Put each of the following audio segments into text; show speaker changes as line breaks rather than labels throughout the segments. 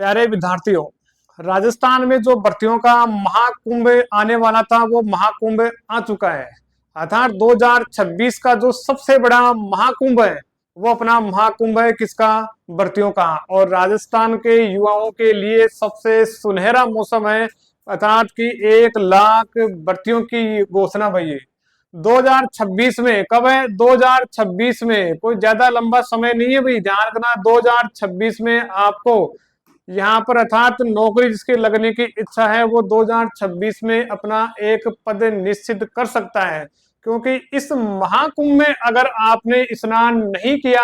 प्यारे विद्यार्थियों, राजस्थान में जो भर्तियों का महाकुंभ आने वाला था वो महाकुंभ आ चुका है। अर्थात 2026 का जो सबसे बड़ा महाकुंभ है वो अपना महाकुंभ है किसका? भर्तियों का। और राजस्थान के युवाओं के लिए सबसे सुनहरा मौसम है, अर्थात कि 1 लाख भर्तियों की घोषणा भई 2026 में। कब है? 2026 में। कोई ज्यादा लंबा समय नहीं है भाई, ध्यान रखना। 2026 में आपको यहाँ पर अर्थात नौकरी जिसके लगने की इच्छा है वो 2026 में अपना एक पद निश्चित कर सकता है। क्योंकि इस महाकुंभ में अगर आपने स्नान नहीं किया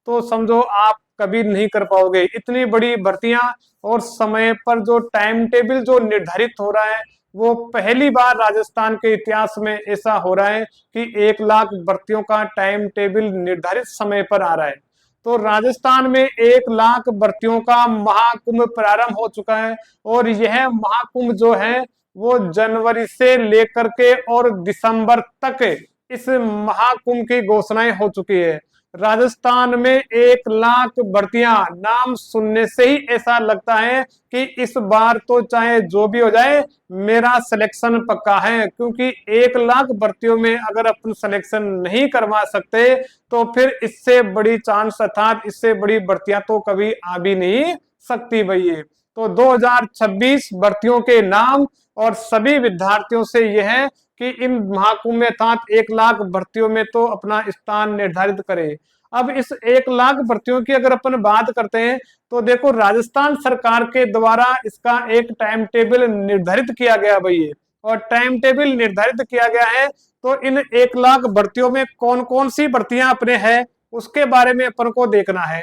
तो समझो आप कभी नहीं कर पाओगे। इतनी बड़ी भर्तियां और समय पर जो टाइम टेबल जो निर्धारित हो रहा है वो पहली बार राजस्थान के इतिहास में ऐसा हो रहा है कि 1 लाख भर्तियों का टाइम टेबल निर्धारित समय पर आ रहा है। तो राजस्थान में 1 लाख भर्तियों का महाकुंभ प्रारंभ हो चुका है। और यह महाकुंभ जो है वो जनवरी से लेकर के और दिसंबर तक इस महाकुंभ की घोषणाएं हो चुकी है। राजस्थान में 1 लाख भर्तियां, नाम सुनने से ही ऐसा लगता है कि इस बार तो चाहे जो भी हो जाए मेरा सिलेक्शन पक्का है। क्योंकि 1 लाख भर्तियों में अगर अपन सिलेक्शन नहीं करवा सकते तो फिर इससे बड़ी चांस अर्थात इससे बड़ी भर्तियां तो कभी आ भी नहीं सकती भैया। तो 2026 भर्तियों के नाम और सभी विद्यार्थियों से यह है कि इन महाकुंभ में अर्थात 1 लाख भर्तियों में तो अपना स्थान निर्धारित करे। अब इस 1 लाख भर्तियों की अगर अपन बात करते हैं तो देखो राजस्थान सरकार के द्वारा इसका एक टाइम टेबल निर्धारित किया गया भैया। और टाइम टेबल निर्धारित किया गया है तो इन 1 लाख भर्तियों में कौन कौन सी भर्तियां अपने हैं उसके बारे में अपन को देखना है।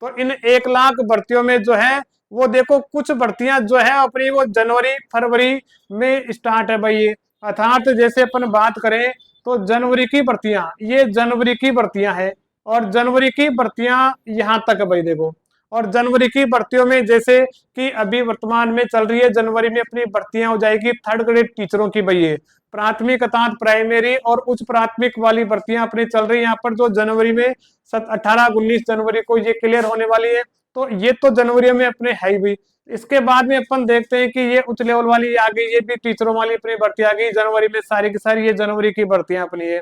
तो इन 1 लाख भर्तियों में जो है वो देखो कुछ भर्तियां जो है अपनी वो जनवरी फरवरी में स्टार्ट है भाई। अर्थात जैसे अपन बात करें तो जनवरी की भर्तियां, ये जनवरी की भर्तियां है। और जनवरी की भर्तियां यहाँ तक है भाई देखो। और जनवरी की भर्तियों में जैसे कि अभी वर्तमान में चल रही है, जनवरी में अपनी भर्तियां हो जाएगी 3rd ग्रेड टीचरों की भैया। प्राथमिक अर्थात प्राइमरी और उच्च प्राथमिक वाली भर्तियां अपनी चल रही है यहाँ पर, जो जनवरी में 18-19 जनवरी को ये क्लियर होने वाली है। तो ये तो जनवरी में अपने है ही भी। इसके बाद में अपन देखते हैं कि ये उच्च लेवल वाली आ गई, ये भी टीचरों वाली अपनी भर्ती आ गई जनवरी में, सारी की सारी ये जनवरी की भर्तियां अपनी है।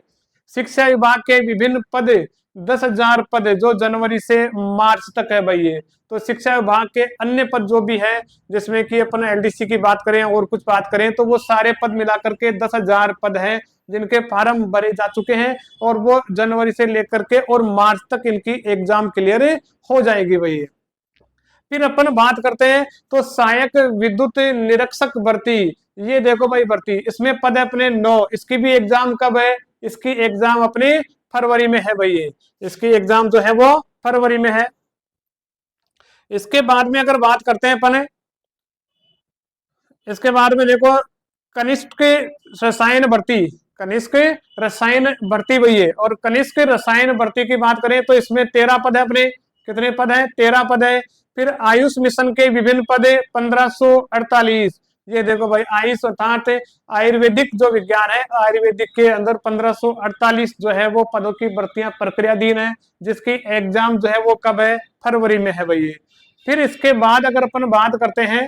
शिक्षा विभाग के विभिन्न पद 10,000 पद जो जनवरी से मार्च तक है भाई ये। तो शिक्षा विभाग के अन्य पद जो भी है जिसमें कि अपन एलडीसी की बात करें और कुछ बात करें तो वो सारे पद मिलाकर के 10,000 पद हैं जिनके फॉर्म भरे जा चुके हैं। और वो जनवरी से लेकर के और मार्च तक इनकी एग्जाम क्लियर हो जाएगी भैया। फिर अपन बात करते हैं तो सहायक विद्युत निरीक्षक भर्ती, ये देखो भाई भर्ती, इसमें पद है अपने 9। इसकी भी एग्जाम कब है? इसकी एग्जाम अपने फरवरी में है भैया। इसकी एग्जाम जो है वो फरवरी में है। इसके बाद में अगर बात करते हैं अपन, इसके बाद में देखो कनिष्ठ रसायन भर्ती, कनिष्ठ रसायन भर्ती भैया। और कनिष्ठ रसायन भर्ती की बात करें तो इसमें 13 पद है अपने। कितने पद है? 13 पद है। फिर आयुष मिशन के विभिन्न पद 1548। ये देखो भाई आयुष अर्थात आयुर्वेदिक जो विज्ञान है, आयुर्वेदिक के अंदर 1548 जो है वो पदों की भर्तियां प्रक्रियाधीन है, जिसकी एग्जाम जो है वो कब है? फरवरी में है भैया। फिर इसके बाद अगर अपन बात करते हैं,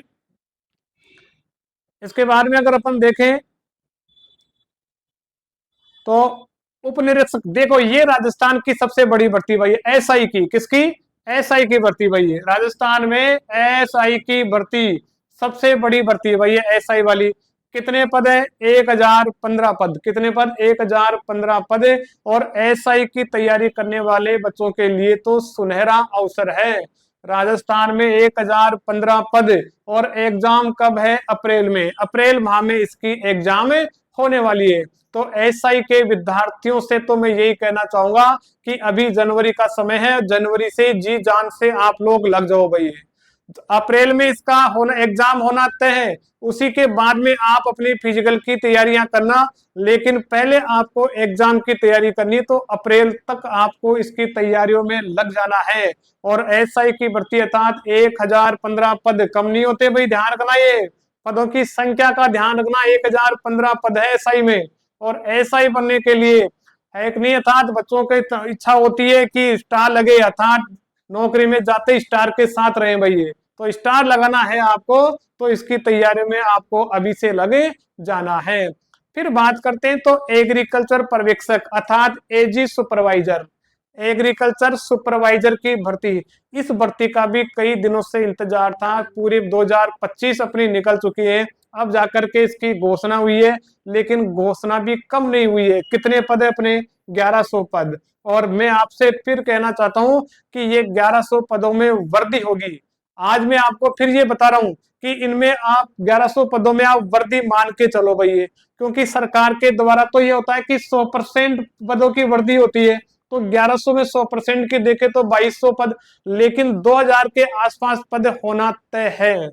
इसके बाद में अगर अपन देखें तो उपनिरीक्षक, देखो ये राजस्थान की सबसे बड़ी भर्ती भाई, एसआई की। किसकी? एसआई की भर्ती भाई। राजस्थान में एसआई की भर्ती सबसे बड़ी भर्ती है भाई, एसआई वाली। कितने पद है? 1015 पद। कितने पद? 1015 पद। और एसआई की तैयारी करने वाले बच्चों के लिए तो सुनहरा अवसर है। राजस्थान में 1015 पद। और एग्जाम कब है? अप्रैल में। अप्रैल माह में इसकी एग्जाम होने वाली है। तो एसआई के विद्यार्थियों से तो मैं यही कहना चाहूंगा कि अभी जनवरी का समय है, जनवरी से जी जान से आप लोग लग जाओ भाई। अप्रैल में इसका होना, एग्जाम होना तय है। उसी के बाद में आप अपनी फिजिकल की तैयारियां करना, लेकिन पहले आपको एग्जाम की तैयारी करनी। तो अप्रैल तक आपको इसकी तैयारियों में लग जाना है। और एसआई की भर्ती अर्थात 1015 पद कम नहीं होते भाई, ध्यान रखना। ये पदों की संख्या का ध्यान रखना, 1015 पद है एसआई में। और एसआई बनने के लिए है कि नहीं, अर्थात बच्चों की इच्छा होती है कि स्टार लगे, अर्थात नौकरी में जाते स्टार के साथ रहे भाई। तो स्टार लगाना है आपको, तो इसकी तैयारी में आपको अभी से लगे जाना है। फिर बात करते हैं तो एग्रीकल्चर पर्यवेक्षक अर्थात एजी सुपरवाइजर, एग्रीकल्चर सुपरवाइजर की भर्ती, इस भर्ती का भी कई दिनों से इंतजार था, पूरे 2025 अपनी निकल चुकी है, अब जाकर के इसकी घोषणा हुई है, लेकिन घोषणा भी कम नहीं हुई है। कितने पद है अपने? 1100 पद। और मैं आपसे फिर कहना चाहता हूं कि ये 1100 पदों में वर्दी होगी। आज मैं आपको फिर ये बता रहा हूं कि इनमें आप 1100 पदों में आप वर्दी मान के चलो भैया, क्योंकि सरकार के द्वारा तो ये होता है कि 100% पदों की वर्दी होती है, तो 1100 में 100% की देखे तो 2200 पद, लेकिन 2000 के आसपास पद होना तय है।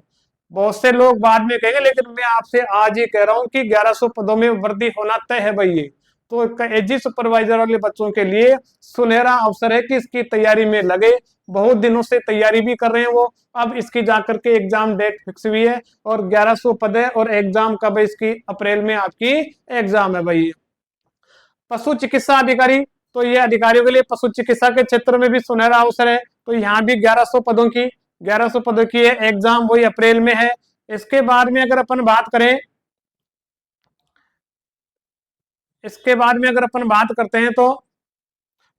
बहुत से लोग बाद में कहेंगे, लेकिन मैं आपसे आज ही कह रहा हूं कि 1100 पदों में वर्दी होना तय है भैया। तो एजी सुपरवाइजर वाले बच्चों के लिए सुनहरा अवसर है कि इसकी तैयारी में लगे, बहुत दिनों से तैयारी भी कर रहे हैं वो। अब इसकी जाकर के एग्जाम डेट फिक्स हुई है और 1100 पद है, और एग्जाम कब है इसकी? अप्रैल में आपकी एग्जाम है भैया। पशु चिकित्सा अधिकारी, तो ये अधिकारियों के लिए पशु चिकित्सा के क्षेत्र में भी सुनहरा अवसर है, तो यहाँ भी 1100 पदों की है, एग्जाम वही अप्रैल में है। इसके बाद में अगर अपन बात करें, इसके बाद में अगर अपन बात करते हैं तो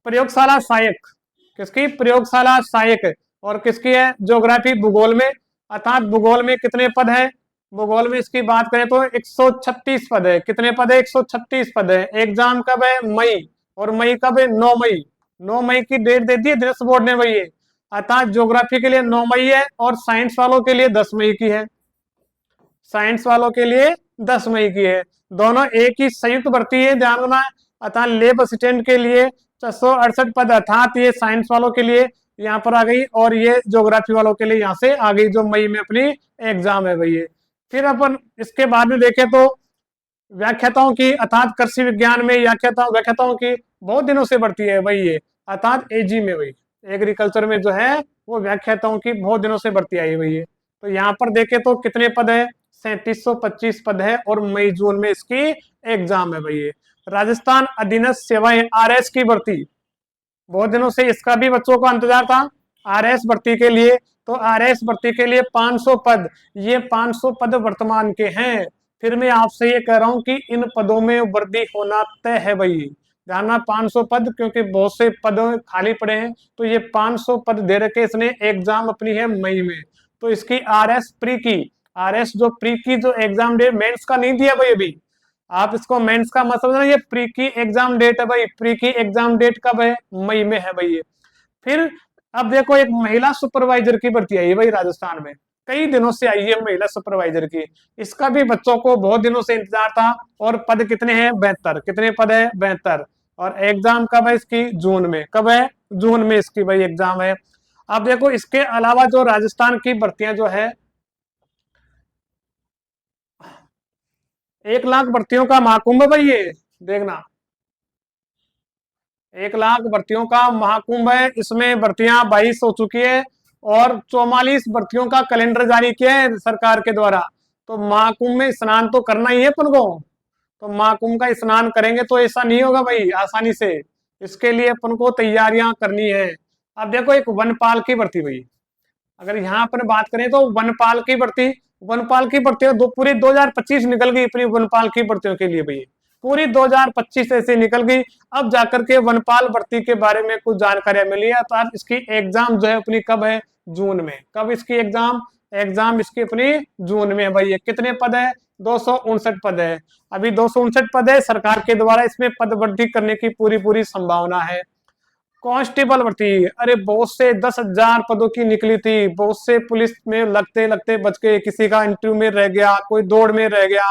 प्रयोगशाला सहायक, किसकी? प्रयोगशाला सहायक, और किसकी है? ज्योग्राफी भूगोल में, अर्थात भूगोल में कितने पद है? भूगोल में इसकी बात करें तो 136 पद है। कितने पद है? 136 पद है। एग्जाम कब है? मई, और मई कब है? 9 मई। 9 मई की डेट दे दी है दिनेश बोर्ड ने भैया, अर्थात ज्योग्राफी के लिए 9 मई है और साइंस वालों के लिए 10 मई की है। साइंस वालों के लिए 10 मई की है। दोनों एक ही संयुक्त भर्ती है, ध्यान रखना। अर्थात लेब असिस्टेंट के लिए 468 पद, अर्थात ये साइंस वालों के लिए यहाँ पर आ गई, और ये ज्योग्राफी वालों के लिए यहाँ से आ गई, जो मई में अपनी एग्जाम है भैया। फिर अपन इसके बाद में देखें तो व्याख्याताओं की, अर्थात कृषि विज्ञान में व्याख्याताओं की बहुत दिनों से बढ़ती है भाई ये, अर्थात एजी में भाई, एग्रीकल्चर में जो है वो व्याख्याताओं की बहुत दिनों से बढ़ती आई हुई है। तो यहाँ पर देखें तो कितने पद है? 3725 पद है, और मई जून में इसकी एग्जाम है भैया। राजस्थान अधीनस्थ सेवाएं आरएस की भर्ती, बहुत दिनों से इसका भी बच्चों को इंतजार था आरएस भर्ती के लिए। तो आरएस भर्ती के लिए 500 पद, ये 500 पद वर्तमान के हैं। फिर मैं आपसे ये कह रहा हूं कि इन पदों में वर्दी होना तय है भाई, ध्यान, 500 पद, क्योंकि बहुत से पद खाली पड़े हैं, तो ये 500 पद दे रखे इसने। एग्जाम अपनी है मई में, तो इसकी आरएस प्री की, आरएस जो प्री की जो एग्जाम डेट मेंस का नहीं दिया भाई अभी, आप इसको मेंस का मत समझना, ये प्री की एग्जाम डेट है भाई। प्री की एग्जाम डेट कब है? मई में है भाई। फिर अब देखो एक महिला सुपरवाइजर की भर्ती आई है भाई राजस्थान में, कई दिनों से आई है महिला सुपरवाइजर की, इसका भी बच्चों को बहुत दिनों से इंतजार था। और पद कितने हैं? 72। कितने पद है? 72। और एग्जाम कब है इसकी? जून में। कब है? जून में इसकी भाई एग्जाम है। अब देखो इसके अलावा जो राजस्थान की भर्तियां जो है, 1 लाख भर्तियों का महाकुंभ है भाई ये, देखना 1 लाख भर्तियों का महाकुंभ है। इसमें भर्तियां 22 हो चुकी है, और 44 भर्तियों का कैलेंडर जारी किया है सरकार के द्वारा। तो महाकुंभ में स्नान तो करना ही है अपन को, तो महाकुंभ का स्नान करेंगे तो ऐसा नहीं होगा भाई आसानी से, इसके लिए अपन को तैयारियां करनी है। अब देखो एक वनपाल की भर्ती भाई, अगर यहाँ पर बात करें तो वनपाल की भर्ती पूरी 2025 निकल गई अपनी वनपाल की भर्तियों के लिए भैया, पूरी 2025 ऐसे निकल गई। अब जाकर के वनपाल भर्ती के बारे में कुछ जानकारी मिली है, तो इसकी एग्जाम जो है अपनी कब है? जून में। कब इसकी एग्जाम? एग्जाम इसकी अपनी जून में है भैया। कितने पद है? 259 पद है। अभी 259 पद है, सरकार के द्वारा इसमें पद वृद्धि करने की पूरी संभावना है। कांस्टेबल भर्ती, अरे बहुत से 10,000 पदों की निकली थी, बहुत से पुलिस में लगते लगते बच गए, किसी का इंटरव्यू में रह गया, कोई दौड़ में रह गया,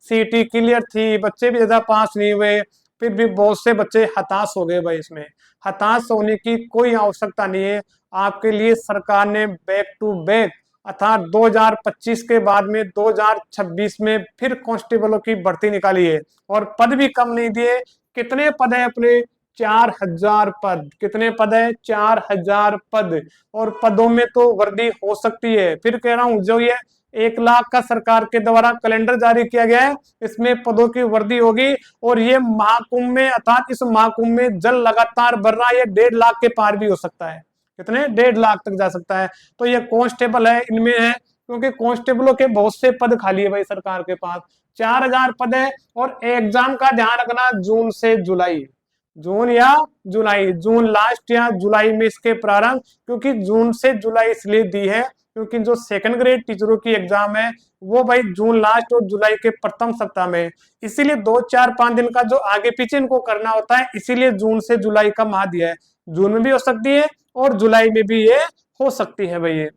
सीटी क्लियर थी, बच्चे भी ज्यादा पास नहीं हुए, फिर भी बहुत से बच्चे हताश हो गए भाई। इसमें हताश होने की कोई आवश्यकता नहीं है, आपके लिए सरकार ने बैक टू बैक, अर्थात 2025 के बाद में 2026 में फिर कांस्टेबलों की भर्ती निकाली है, और पद भी कम नहीं दिए। कितने पद है अपने? 4000 पद। कितने पद है? 4000 पद, और पदों में तो वर्दी हो सकती है। फिर कह रहा हूं, जो ये 1 लाख का सरकार के द्वारा कैलेंडर जारी किया गया है, इसमें पदों की वर्दी होगी। और ये महाकुंभ में, अर्थात इस महाकुंभ में जल लगातार बढ़ रहा है, ये 1.5 लाख के पार भी हो सकता है, कितने 1.5 लाख तक जा सकता है। तो ये कांस्टेबल है, इनमें है, क्योंकि कांस्टेबलों के बहुत से पद खाली है भाई सरकार के पास, 4,000 पद है। और एग्जाम का ध्यान रखना, जून से जुलाई, जून या जुलाई, जून लास्ट या जुलाई में इसके प्रारंभ, क्योंकि जून से जुलाई इसलिए दी है क्योंकि जो सेकंड ग्रेड टीचरों की एग्जाम है वो भाई जून लास्ट और जुलाई के प्रथम सप्ताह में, इसीलिए 2-4-5 दिन का जो आगे पीछे इनको करना होता है, इसीलिए जून से जुलाई का माह दिया है। जून में भी हो सकती है और जुलाई में भी ये हो सकती है भाई। ये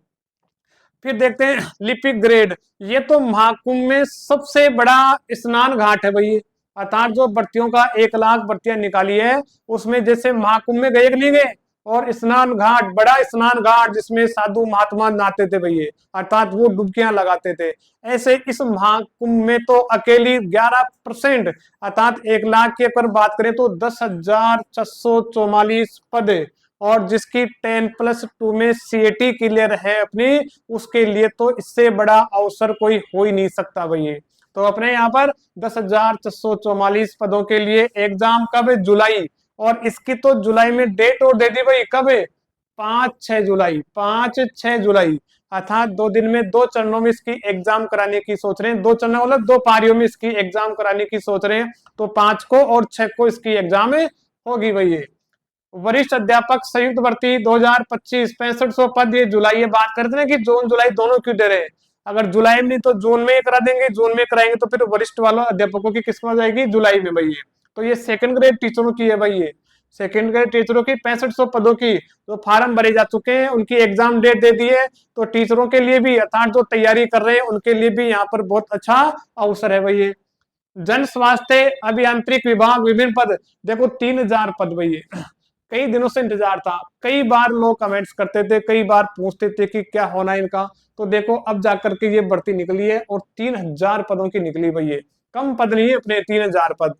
फिर देखते हैं लिपिक ग्रेड, ये तो महाकुंभ में सबसे बड़ा स्नान घाट है भाई। अर्थात जो भर्तियों का 1 लाख भर्तियां निकाली है, उसमें जैसे महाकुंभ में गए कि नहीं गए, और स्नान घाट, बड़ा स्नान घाट जिसमें साधु महात्मा नहाते थे भैया, अर्थात वो डुबकियां लगाते थे, ऐसे इस महाकुंभ में तो अकेली 11%, अर्थात 1 लाख की अगर बात करें तो 10,644 पद, और जिसकी 10+2 में CAT क्लियर है अपनी, उसके लिए तो इससे बड़ा अवसर कोई हो ही नहीं सकता भैया। तो अपने यहाँ पर 10,644 पदों के लिए एग्जाम कब है? जुलाई। और इसकी तो जुलाई में डेट और दे दी भाई, कब है? 5-6 जुलाई, 5-6 जुलाई, अर्थात 2 दिन में 2 चरणों में इसकी एग्जाम कराने की सोच रहे हैं। 2 चरणों मतलब 2 पारियों में इसकी एग्जाम कराने की सोच रहे हैं। तो 5 को और 6 को इसकी एग्जाम होगी भैया। वरिष्ठ अध्यापक संयुक्त भर्ती 2025 6500 पद, ये जुलाई, ये बात करते हैं कि जून जुलाई दोनों क्यों दे रहे हैं। अगर जुलाई में नहीं तो जून में करा देंगे, जून में कराएंगे तो फिर वरिष्ठ वालों अध्यापकों की किस्म हो जाएगी जुलाई में भैया। तो ये सेकंड ग्रेड टीचरों की है भाई, ये सेकंड ग्रेड टीचरों की 6500 पदों की जो फार्म भरे जा चुके हैं, उनकी एग्जाम डेट दे दी है। तो टीचरों के लिए भी, अर्थात जो तैयारी कर रहे हैं उनके लिए भी यहाँ पर बहुत अच्छा अवसर है भैया। जन स्वास्थ्य अभियांत्रिक विभाग विभिन्न पद, देखो 3,000 पद भैया, कई दिनों से इंतजार था, कई बार लोग कमेंट्स करते थे, कई बार पूछते थे कि क्या होना है इनका। तो देखो अब जाकर के ये भर्ती निकली है और 3,000 पदों की निकली भैया, कम पद नहीं है अपने, 3,000 पद।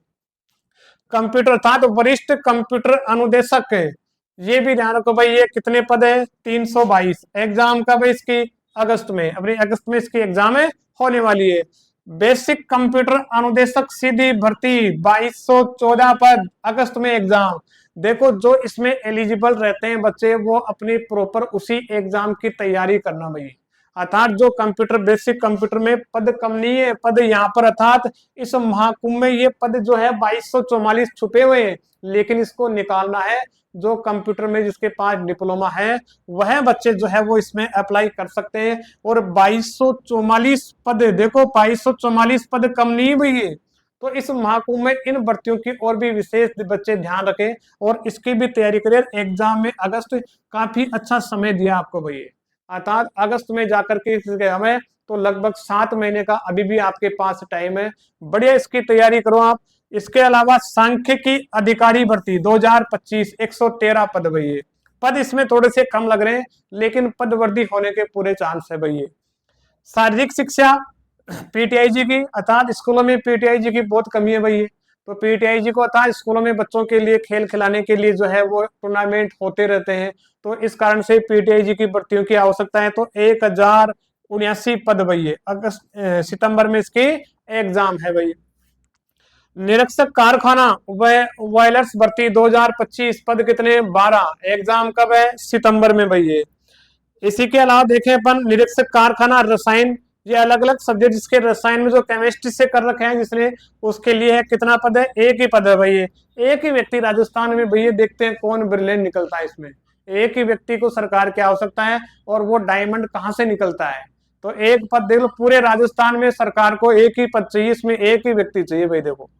कंप्यूटर था तो वरिष्ठ कंप्यूटर अनुदेशक है, ये भी ध्यान रखो भाई, ये कितने पद है? 322। एग्जाम कब है इसकी? अगस्त में, अपनी अगस्त में इसकी एग्जाम है होने वाली है। बेसिक कंप्यूटर अनुदेशक सीधी भर्ती 2214 पद, अगस्त में एग्जाम। देखो जो इसमें एलिजिबल रहते हैं बच्चे, वो अपनी प्रॉपर उसी एग्जाम की तैयारी करना भाई। अर्थात जो कंप्यूटर, बेसिक कंप्यूटर में पद कम नहीं है, पद यहाँ पर अर्थात इस महाकुंभ में ये पद जो है 2244 छुपे हुए हैं, लेकिन इसको निकालना है। जो कंप्यूटर में जिसके पास डिप्लोमा है वह बच्चे जो है वो इसमें अप्लाई कर सकते हैं। और 2244 पद, देखो 2244 पद कम नहीं हुई है। तो इस महाकुंभ में इन भर्तियों की और भी विशेष बच्चे ध्यान रखें और इसकी भी तैयारी करें। एग्जाम में अगस्त काफी अच्छा समय दिया आपको भैया, अर्थात अगस्त में जाकर के हमें तो लगभग 7 महीने का अभी भी आपके पास टाइम है, बढ़िया इसकी तैयारी करो आप। इसके अलावा सांख्यिकी अधिकारी भर्ती 2025 113 पद भैया, पद इसमें थोड़े से कम लग रहे हैं लेकिन पद वृद्धि होने के पूरे चांस है भैया। शारीरिक शिक्षा PTIG की, अर्थात स्कूलों में PTIG की बहुत कमी है भैया। तो PTIG को अर्थात स्कूलों में बच्चों के लिए खेल खिलाने के लिए जो है वो टूर्नामेंट होते रहते हैं, तो इस कारण से PTIG की भर्तियों की आवश्यकता है। तो 1079 पद भैया, अगस्त सितंबर में इसकी एग्जाम है भैया। निरीक्षक कारखाना वायलर्स भर्ती 2025 पद कितने? 12, एग्जाम कब है? सितंबर में भैया। इसी के अलावा देखें अपन निरीक्षक कारखाना रसायन, ये अलग अलग सब्जेक्ट जिसके रसायन में जो केमिस्ट्री से कर रखे हैं जिसने, उसके लिए है कितना पद है? 1 ही पद है भैया, एक ही व्यक्ति राजस्थान में भैया, देखते हैं कौन ब्रिलियंट निकलता है इसमें। एक ही व्यक्ति को सरकार की आवश्यकता है और वो डायमंड कहाँ से निकलता है। तो एक पद देख लो, पूरे राजस्थान में सरकार को एक ही पद चाहिए, इसमें एक ही व्यक्ति चाहिए भाई देखो।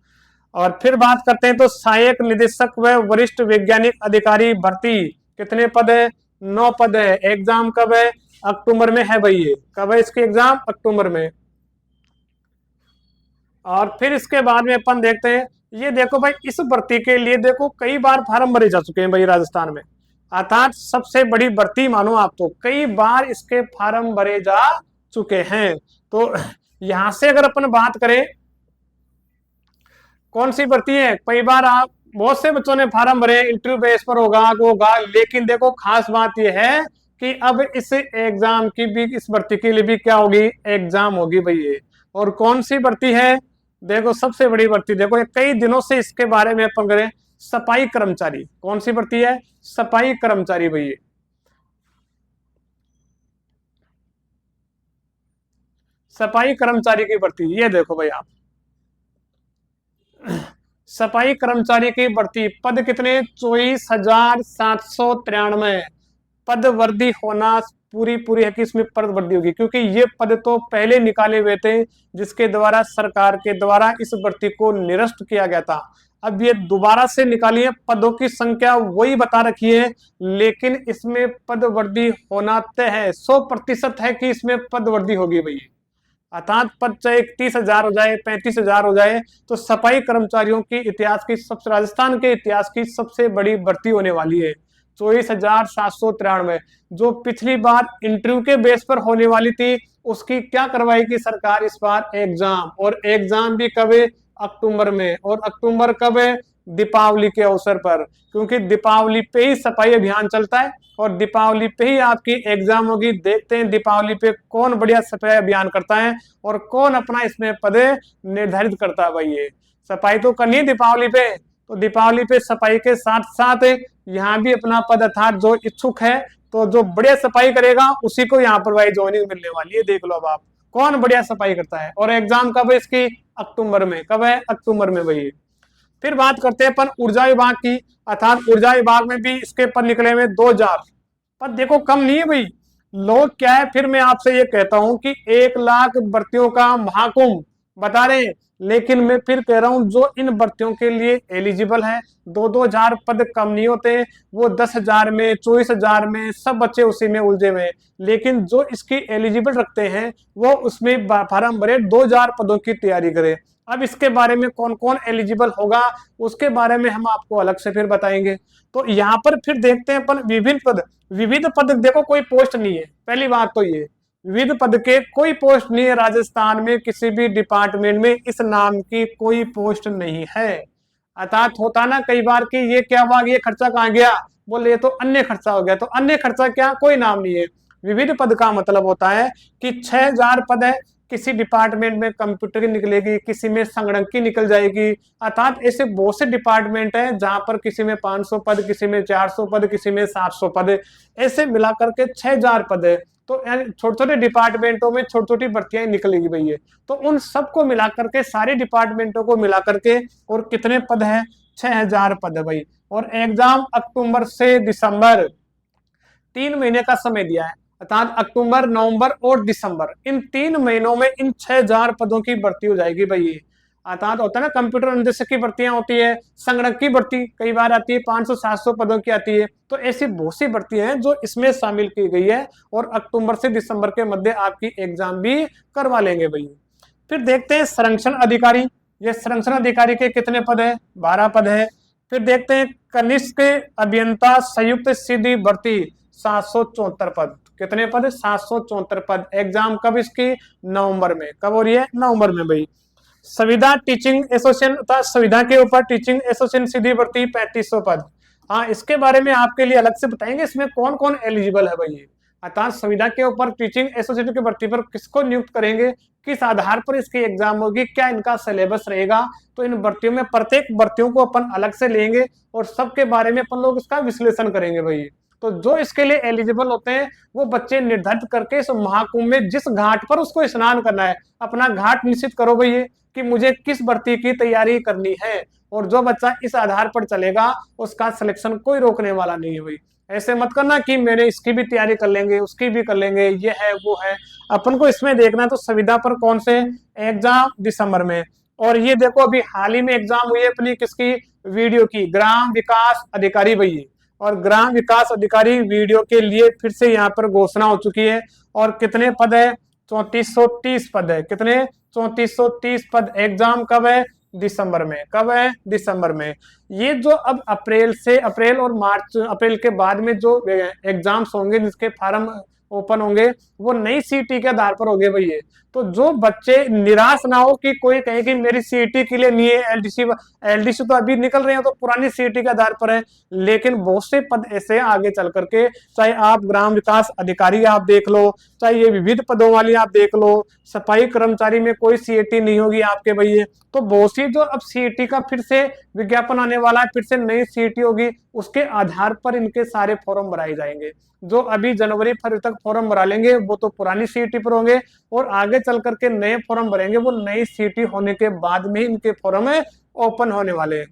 और फिर बात करते हैं तो सहायक निदेशक व वरिष्ठ वैज्ञानिक अधिकारी भर्ती कितने पद है? 9 पद है। एग्जाम कब है? अक्टूबर में है भैया। कब है इसकी एग्जाम? अक्टूबर में। और फिर इसके बाद में अपन देखते हैं, ये देखो भाई इस भर्ती के लिए देखो कई बार फार्म भरे जा चुके हैं भाई राजस्थान में, अर्थात सबसे बड़ी भर्ती मानो आप, तो कई बार इसके फार्म भरे जा चुके हैं। तो यहां से अगर अपन बात करें कौन सी भर्ती है, कई बार आप बहुत से बच्चों ने फार्म भरे, इंटरव्यू बेस पर होगा, लेकिन देखो खास बात यह है कि अब इस एग्जाम की भी, इस भर्ती के लिए भी क्या होगी? एग्जाम होगी भैया। और कौन सी भर्ती है? देखो सबसे बड़ी भर्ती, देखो ये कई दिनों से इसके बारे में अपन करें, सफाई कर्मचारी। कौन सी भर्ती है? सफाई कर्मचारी भैया। सफाई कर्मचारी की भर्ती, ये देखो भाई आप, सफाई कर्मचारी की भर्ती, पद कितने, 24,793 पद वर्दी होना पूरी पूरी है कि इसमें पद वर्दी होगी, क्योंकि ये पद तो पहले निकाले हुए थे जिसके द्वारा सरकार के द्वारा इस भर्ती को निरस्त किया गया था। अब ये दोबारा से निकाली है, पदों की संख्या वही बता रखी है, लेकिन इसमें पद वर्दी होना तय है, 100% है कि इसमें पद वर्दी होगी भाई। अर्थात पद चाहे 30,000 हो जाए, 35,000 हो जाए, तो सफाई कर्मचारियों की इतिहास की सबसे, राजस्थान के इतिहास की सबसे बड़ी भर्ती होने वाली है। 24,793 जो पिछली बार इंटरव्यू के बेस पर होने वाली थी, उसकी क्या करवाएगी सरकार इस बार, एग्जाम, और एग्जाम भी कब है, अक्टूबर में। और अक्टूबर कब है, दीपावली के अवसर पर, क्योंकि दीपावली पे ही सफाई अभियान चलता है और दीपावली पे ही आपकी एग्जाम होगी। देखते हैं दीपावली पे कौन बढ़िया सफाई अभियान करता है और कौन अपना इसमें पद निर्धारित करता है भाई। ये सफाई तो करनी है दीपावली पे, तो दीपावली पे सफाई के साथ साथ यहाँ भी अपना पद, अर्थात जो इच्छुक है, तो जो बढ़िया सफाई करेगा उसी को यहाँ पर भाई ज्वाइनिंग मिलने वाली है। देख लो अब आप कौन बढ़िया सफाई करता है। और एग्जाम कब है इसकी, अक्टूबर में। कब है, अक्टूबर में भाई। फिर बात करते हैं अपन ऊर्जा विभाग की, अर्थात ऊर्जा विभाग में भी इसके पद निकले हुए 2,000 पद। देखो कम नहीं है भाई, लोग क्या है, फिर मैं आपसे ये कहता हूं कि 1,00,000 भर्तियों का महाकुंभ बता रहे हैं, लेकिन मैं फिर कह रहा हूं जो इन भर्तियों के लिए एलिजिबल है, 2,000 पद कम नहीं होते, वो 10,000 में, 24,000 में, सब बच्चे उसी में उलझे हुए। लेकिन जो इसकी एलिजिबल रखते हैं वो उसमें फार्म भरे, 2,000 पदों की तैयारी करें। अब इसके बारे में कौन कौन एलिजिबल होगा उसके बारे में हम आपको अलग से फिर बताएंगे। तो यहाँ पर फिर देखते हैं अपन विभिन्न पद। विविध पद देखो कोई पोस्ट नहीं है, पहली बात तो ये, विविध पद के कोई पोस्ट नहीं है राजस्थान में, किसी भी डिपार्टमेंट में इस नाम की कोई पोस्ट नहीं है। अर्थात होता ना कई बार कि ये क्या हुआ, ये खर्चा कहाँ गया, बोले ये तो अन्य खर्चा हो गया, तो अन्य खर्चा क्या, कोई नाम नहीं है। विविध पद का मतलब होता है कि 6,000 पद है, किसी डिपार्टमेंट में कंप्यूटर की निकलेगी, किसी में संगणक की निकल जाएगी। अर्थात ऐसे बहुत से डिपार्टमेंट है जहां पर किसी में 500 पद, किसी में 400 पद, किसी में 700 पद, ऐसे मिलाकर के 6,000 पद है। तो छोटे छोटे डिपार्टमेंटों में छोटी छोटी भर्तियां निकलेगी भैया, तो उन सबको मिलाकर के, सारे डिपार्टमेंटों को मिलाकर के, और कितने पद है, 6,000 पद है भाई। और एग्जाम अक्टूबर से दिसंबर, 3 महीने का समय दिया है, अर्थात अक्टूबर, नवंबर और दिसंबर, इन 3 महीनों में इन 6,000 पदों की भर्ती हो जाएगी भाई। अर्थात होता है ना कंप्यूटर अनुदेशक की भर्तियां होती है, संगणक की भर्ती कई बार आती है, 500-700 पदों की आती है। तो ऐसी बहुत सी भर्तियां हैं जो इसमें शामिल की गई है, और अक्टूबर से दिसंबर के मध्य आपकी एग्जाम भी करवा लेंगे भाई। फिर देखते हैं संरक्षण अधिकारी, ये संरक्षण अधिकारी के कितने पद है, 12 पद है। फिर देखते हैं कनिष्ठ अभियंता संयुक्त सीधी भर्ती, 774 पद, कितने पद, 774 पद। एग्जाम कब इसकी, नवंबर में। कब हो रही है, नवंबर में भाई। संविदा टीचिंग एसोसिएशन, संविदा के ऊपर टीचिंग एसोसिएशन सीधी भर्ती, 3500 पद। हाँ, इसके बारे में आपके लिए अलग से बताएंगे, इसमें कौन कौन एलिजिबल है भाई। अर्थात संविदा के ऊपर टीचिंग एसोसिएशन की भर्ती पर किसको नियुक्त करेंगे, किस आधार पर इसकी एग्जाम होगी, क्या इनका सिलेबस रहेगा, तो इन भर्तियों में प्रत्येक भर्तियों को अपन अलग से लेंगे और सबके बारे में अपन लोग इसका विश्लेषण करेंगे भाई। तो जो इसके लिए एलिजिबल होते हैं वो बच्चे निर्धारित करके इस महाकुंभ में जिस घाट पर उसको स्नान करना है, अपना घाट निश्चित करो भैया कि मुझे किस भर्ती की तैयारी करनी है, और जो बच्चा इस आधार पर चलेगा उसका सिलेक्शन कोई रोकने वाला नहीं है भाई। ऐसे मत करना कि मैंने इसकी भी तैयारी कर लेंगे, उसकी भी कर लेंगे, ये है वो है। अपन को इसमें देखना तो संविदा पर कौन से एग्जाम, दिसंबर में। और ये देखो अभी हाल ही में एग्जाम हुई है अपनी किसकी, वीडियो की, ग्राम विकास अधिकारी भैया। और ग्राम विकास अधिकारी वीडियो के लिए फिर से यहाँ पर घोषणा हो चुकी है। और कितने पद है, 3430 पद है। कितने, 3430 पद। एग्जाम कब है, दिसंबर में। कब है, दिसंबर में। ये जो अब अप्रैल से, अप्रैल और मार्च, अप्रैल के बाद में जो एग्जाम्स होंगे जिसके फॉर्म ओपन होंगे वो नई सीईटी के आधार पर होंगे भैया। तो जो बच्चे निराश ना हो कि कोई कहे कि मेरी सीईटी के लिए नहीं है, एलडीसी तो अभी निकल रहे हैं तो पुरानी सीईटी के आधार पर है, लेकिन बहुत से पद ऐसे आगे चल करके, चाहे आप ग्राम विकास अधिकारी आप देख लो, चाहे ये विविध पदों वाली आप देख लो, सफाई कर्मचारी में कोई सीईटी नहीं होगी आपके भैया। तो बहुत सी जो अब सीईटी का फिर से विज्ञापन आने वाला है, फिर से नई सीईटी होगी, उसके आधार पर इनके सारे फॉर्म भराए जाएंगे। जो अभी जनवरी फरवरी तक फॉर्म भरा लेंगे वो तो पुरानी सीईटी पर होंगे, और आगे चल करके नए फॉर्म भरेंगे वो नई सीईटी होने के बाद में इनके फॉर्म ओपन होने वाले हैं।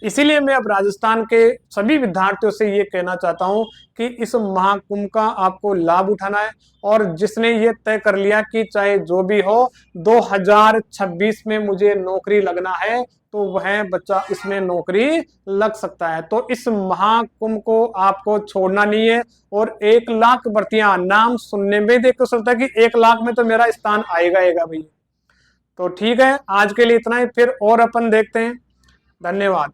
इसीलिए मैं अब राजस्थान के सभी विद्यार्थियों से ये कहना चाहता हूं कि इस महाकुंभ का आपको लाभ उठाना है, और जिसने ये तय कर लिया कि चाहे जो भी हो 2026 में मुझे नौकरी लगना है, तो वह बच्चा इसमें नौकरी लग सकता है। तो इस महाकुंभ को आपको छोड़ना नहीं है। और 1 लाख भर्तियां नाम सुनने में देखो सोचता है कि 1 लाख में तो मेरा स्थान आएगा भाई। तो ठीक है, आज के लिए इतना ही, फिर और अपन देखते हैं। धन्यवाद।